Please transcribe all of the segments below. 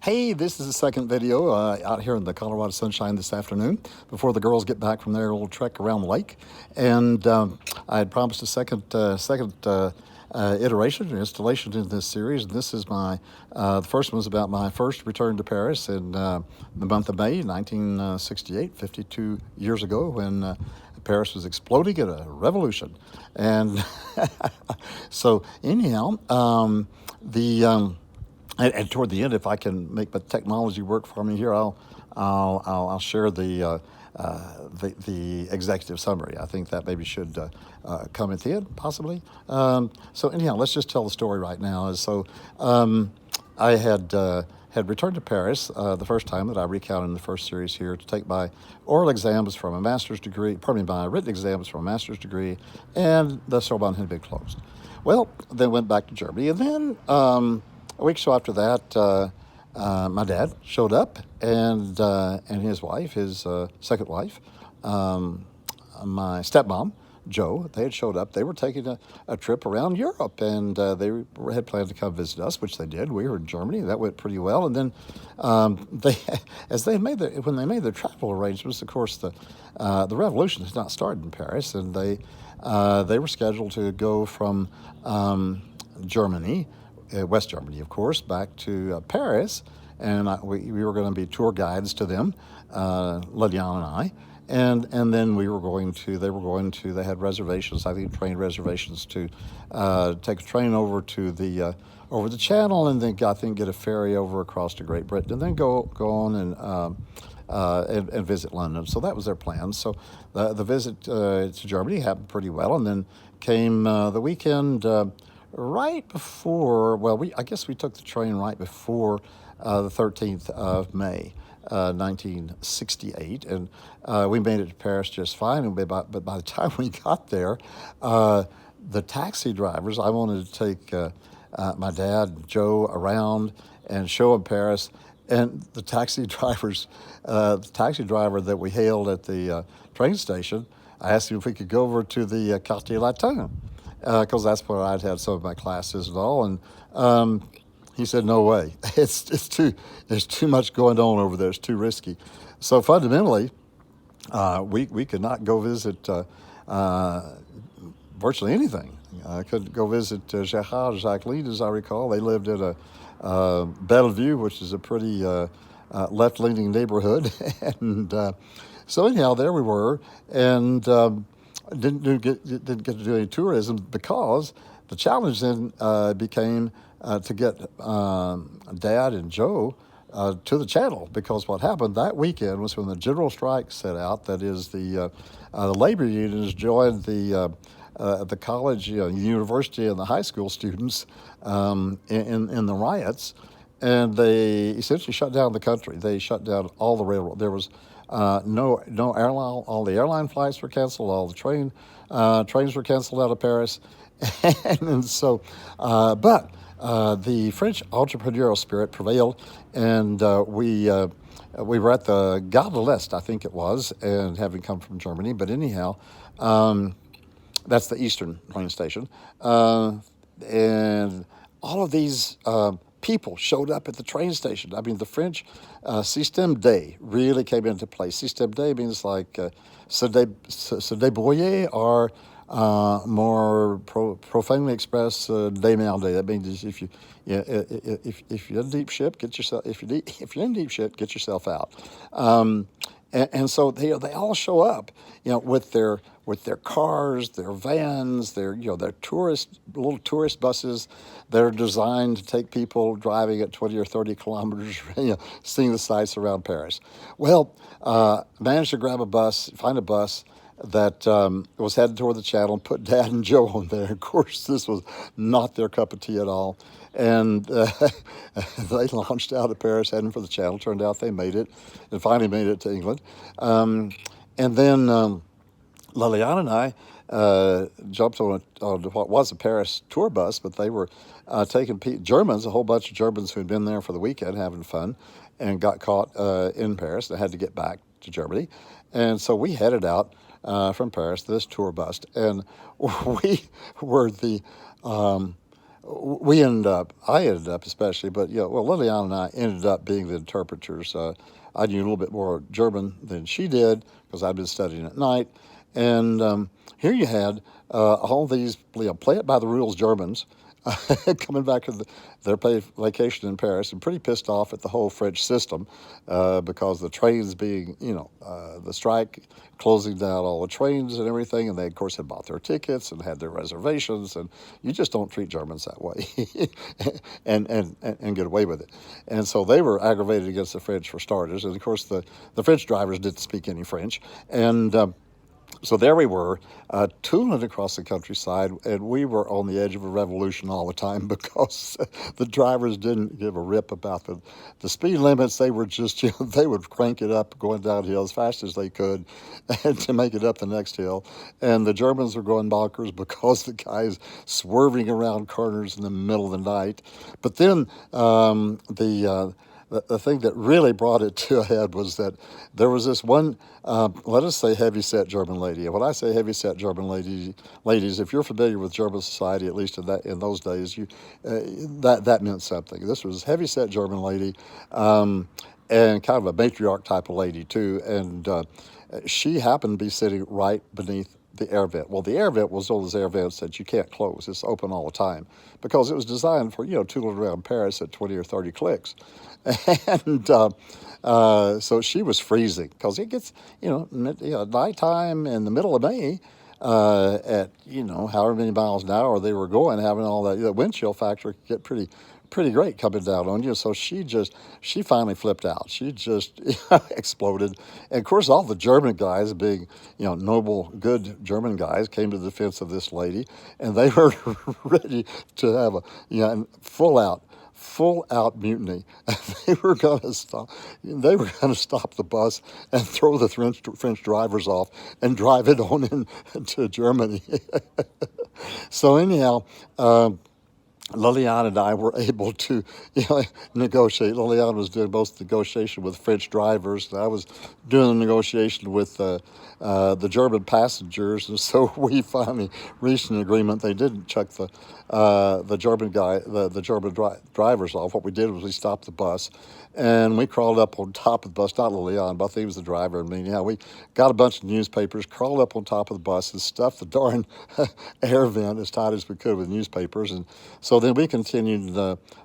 Hey, this is the second video out here in the Colorado sunshine this afternoon before the girls get back from their little trek around the lake. And I had promised a second iteration or installation in this series. And this is the first one was about my first return to Paris in the month of May 1968, 52 years ago, when Paris was exploding in a revolution. And so anyhow, and toward the end, if I can make the technology work for me here, I'll share the executive summary. I think that maybe should come at the end, possibly. So anyhow, let's just tell the story right now. I had returned to Paris the first time that I recount in the first series here to take my oral exams for my master's degree, my written exams for my master's degree, and the Sorbonne had been closed. Well, then went back to Germany, and then a week or so after that, my dad showed up, and his wife, his second wife, my stepmom, Jo, they had showed up. They were taking a trip around Europe, and they had planned to come visit us, which they did. We were in Germany. That went pretty well. And then when they made their travel arrangements, of course, the revolution had not started in Paris, and they were scheduled to go from Germany, West Germany, of course, back to Paris, and we were going to be tour guides to them, Liliane and I, and then they had reservations, I think train reservations to take a train over to over the Channel, and then I think get a ferry over across to Great Britain, and then go on and visit London. So that was their plan. So the visit to Germany happened pretty well, and then came the weekend. Right before, I guess we took the train right before the 13th of May, 1968, and we made it to Paris just fine. But by the time we got there, the taxi drivers, I wanted to take my dad and Jo around and show them Paris, and the taxi driver that we hailed at the train station, I asked him if we could go over to the Quartier Latin, because that's where I'd had some of my classes and all, and he said, "No way, there's too much going on over there. It's too risky." So fundamentally, we could not go visit virtually anything. I couldn't go visit Gerard and Jacqueline, as I recall. They lived in a Bellevue, which is a pretty left-leaning neighborhood, and so anyhow, there we were, and didn't get to do any tourism, because the challenge then became to get Dad and Jo to the Channel, because what happened that weekend was when the general strike set out. That is, the labor unions joined the college, the university, and the high school students in the riots, and they essentially shut down the country. They shut down all the railroad. There was no airline. All the airline flights were canceled. All the trains were canceled out of Paris, and so, but the French entrepreneurial spirit prevailed, and we were at the Gare de l'Est, I think it was, and having come from Germany. But anyhow, that's the eastern train station, and all of these people showed up at the train station. I mean, the French Système D really came into play. Système D means like se débrouiller, or more profanely expressed, démerder. That means if you're in deep shit, get yourself. If you're in deep shit, get yourself out. And so they all show up, with their cars, their vans, their little tourist buses that are designed to take people driving at 20 or 30 kilometers, seeing the sights around Paris. Well, managed to find a bus that was headed toward the Channel, and put Dad and Jo on there. Of course, this was not their cup of tea at all. And they launched out of Paris, heading for the Channel. Turned out they made it, and finally made it to England. And then Liliane and I jumped on what was a Paris tour bus, but they were taking Germans, a whole bunch of Germans who had been there for the weekend having fun, and got caught in Paris. They had to get back to Germany. And so we headed out from Paris to this tour bus, and we were I ended up especially, but well, Liliana and I ended up being the interpreters. I knew a little bit more German than she did because I'd been studying at night. And here you had all these play it by the rules Germans coming back to their vacation in Paris and pretty pissed off at the whole French system because the trains being, the strike closing down all the trains and everything. And they, of course, had bought their tickets and had their reservations. And you just don't treat Germans that way and get away with it. And so they were aggravated against the French for starters. And, of course, the French drivers didn't speak any French. And so there we were, tooling across the countryside, and we were on the edge of a revolution all the time because the drivers didn't give a rip about the speed limits. They were just, they would crank it up going downhill as fast as they could and to make it up the next hill. And the Germans were going bonkers because the guys swerving around corners in the middle of the night. But then the thing that really brought it to a head was that there was this one, let us say, heavy-set German lady. And when I say heavy-set German ladies, if you're familiar with German society, at least in those days, that meant something. This was a heavy-set German lady, and kind of a matriarch type of lady too. And she happened to be sitting right beneath the air vent. Well, the air vent was one of those air vents that you can't close. It's open all the time because it was designed for, tooling around Paris at 20 or 30 clicks. And so she was freezing because it gets, nighttime in the middle of May at, however many miles an hour they were going, having all that, the wind chill factor could get pretty great coming down on you. So she finally flipped out. She just exploded. And of course, all the German guys, being, noble, good German guys, came to the defense of this lady, and they were ready to have a, full out mutiny. They were going to stop. They were going to stop the bus and throw the French drivers off and drive it on into Germany. So anyhow, Liliana and I were able to, negotiate. Liliana was doing most negotiation with French drivers, and I was doing the negotiation with the German passengers. And so we finally reached an agreement. They didn't chuck the German drivers off. What we did was we stopped the bus, and we crawled up on top of the bus. Not Liliana, but I think it was the driver. I mean, we got a bunch of newspapers, crawled up on top of the bus, and stuffed the darn air vent as tight as we could with newspapers. And so then we continued.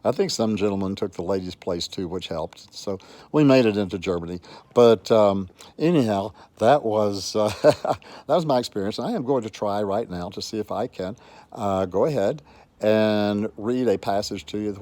I think some gentleman took the lady's place too, which helped. So we made it into Germany. But anyhow, that was that was my experience. I am going to try right now to see if I can go ahead and read a passage to you